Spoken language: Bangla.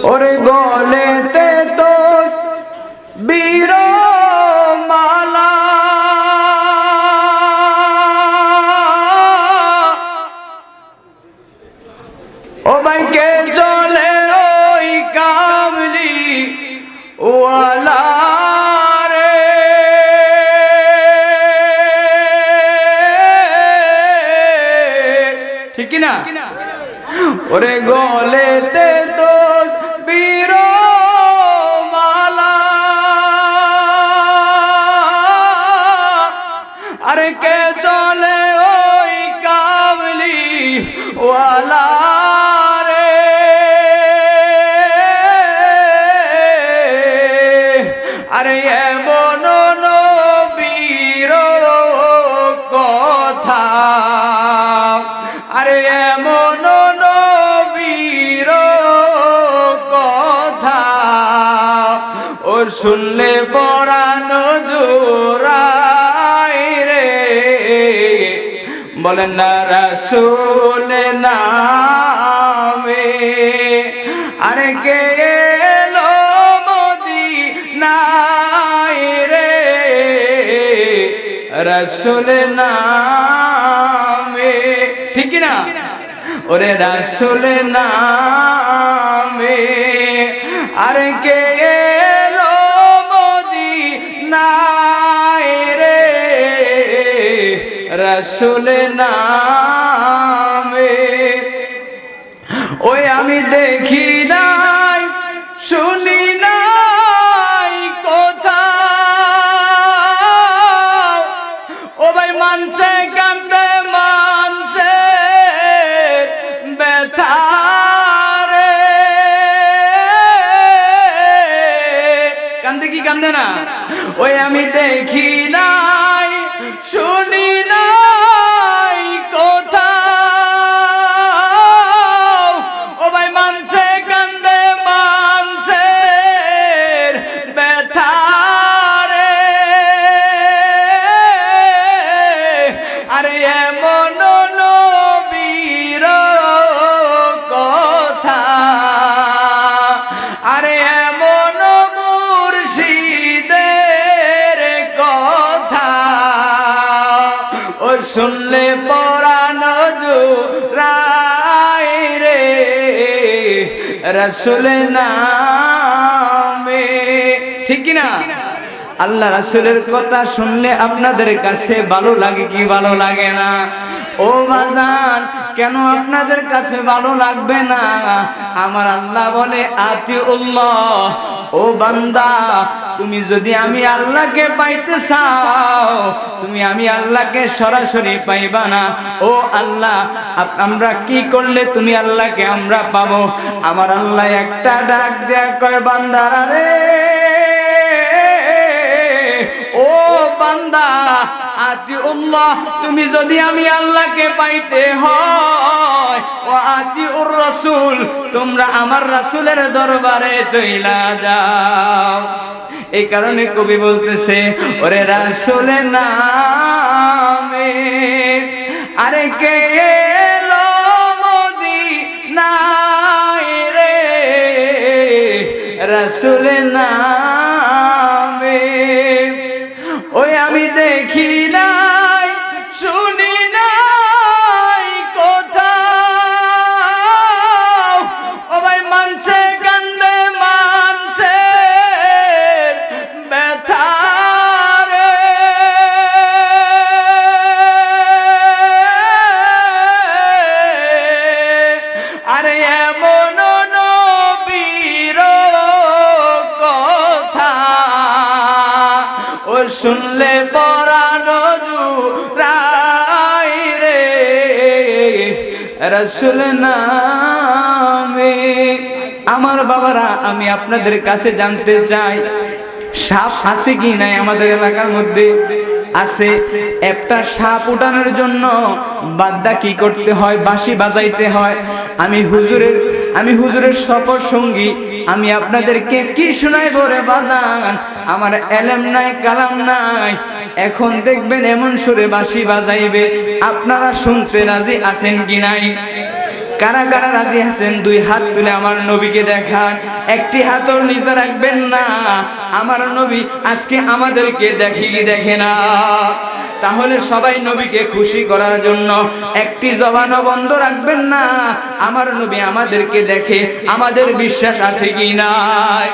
ওরে গলেতে তো বীর মালা ও বাইকে চলে ওই কামলি ওয়ালা রে ঠিক না ওরে গলেতে তো বীর মালা আরে কে চলে ওই কামলি ওয়ালা রে আরে এমন নবীর কথা আরে এমন নবীর কথা ও শুনলে পরাণ জোড়ায় রে বলেন না রাসূল নামে আরে কে এলো মদিনায় রে রাসূল নামে ঠিক না ওরে রাসূল নামে আরে কে এলো মদিনায় রে রাসূল নামে ওই আমি দেখি নাই শুনি নাই কথা ও ভাই মানছে কান্দে মানছে ব্যথা রে কান্দে কি কান্দে না ওই আমি দেখি নাই শুনি নাই কথা ও ভাই মানছে কান্দে মানছে ব্যথা রে আরে এমন নবীর কথা আরে এমন মুর্শিদের কথা ও শুনলে পরাণ জোড়ায় রে রাসূল নামে ঠিক না আল্লাহ রাসূলের কথা শুনলে আপনাদের কাছে ভালো লাগে কি ভালো লাগে না ও বাজান কেন আপনাদের কাছে ভালো লাগবে না আমার আল্লাহ বলে আতিউল্লাহ ও বান্দা তুমি যদি আমি আল্লাহকে পাইতে চাও তুমি আমি আল্লাহকে সরাসরি পাইবা না ও আল্লাহ আমরা কি করলে তুমি আল্লাহকে আমরা পাবো আমার আল্লাহ একটা ডাক দেয়া কয় বান্দারা রে ও বান্দা আতিউল্লাহ তুমি যদি আমি আল্লাহকে পাইতে হয় ও আতিউর রাসূল তোমরা আমার রাসূলের দরবারে চইলা যাও এই কারণে কবি বলতেছে ওরে রাসূল নামে আরে কে এলো মদিনায় রে রাসূল নামে ওই আমি দেখি নাই শুনি নাই কথা ও ভাই মানছে কান্দে মানছে ব্যথা রে আরে এমন নবীর কথা ও শুনলে পরাণ জোড়ায় রে রাসূল নামে আমার বাবারা আমি আপনাদের কাছে জানতে চাই সাপ আছে কি নাই আমাদের এলাকার মধ্যে আছে একটা সাপ উঠানোর জন্য বাদ্দা কি করতে হয় বাঁশি বাজাইতে হয় আমি হুজুরের সফর সঙ্গী আমি আপনাদেরকে কি শোনাইব রে বাজান আমার এলেম নাই কালাম নাই এখন দেখবেন এমন সুরে বাঁশি বাজাইবে আপনারা শুনতে রাজি আছেন কি নাই কারা কারা রাজি আছেন দুই হাত তুলে আমার নবীকে দেখান। একটি হাতও নিচে রাখবেন না, আমার নবী আজকে আমাদেরকে দেখে কি দেখে না। তাহলে সবাই নবীকে খুশি করার জন্য একটি জবানও বন্ধ রাখবেন না, আমার নবী আমাদেরকে দেখে, আমাদের বিশ্বাস আছে কি নাই?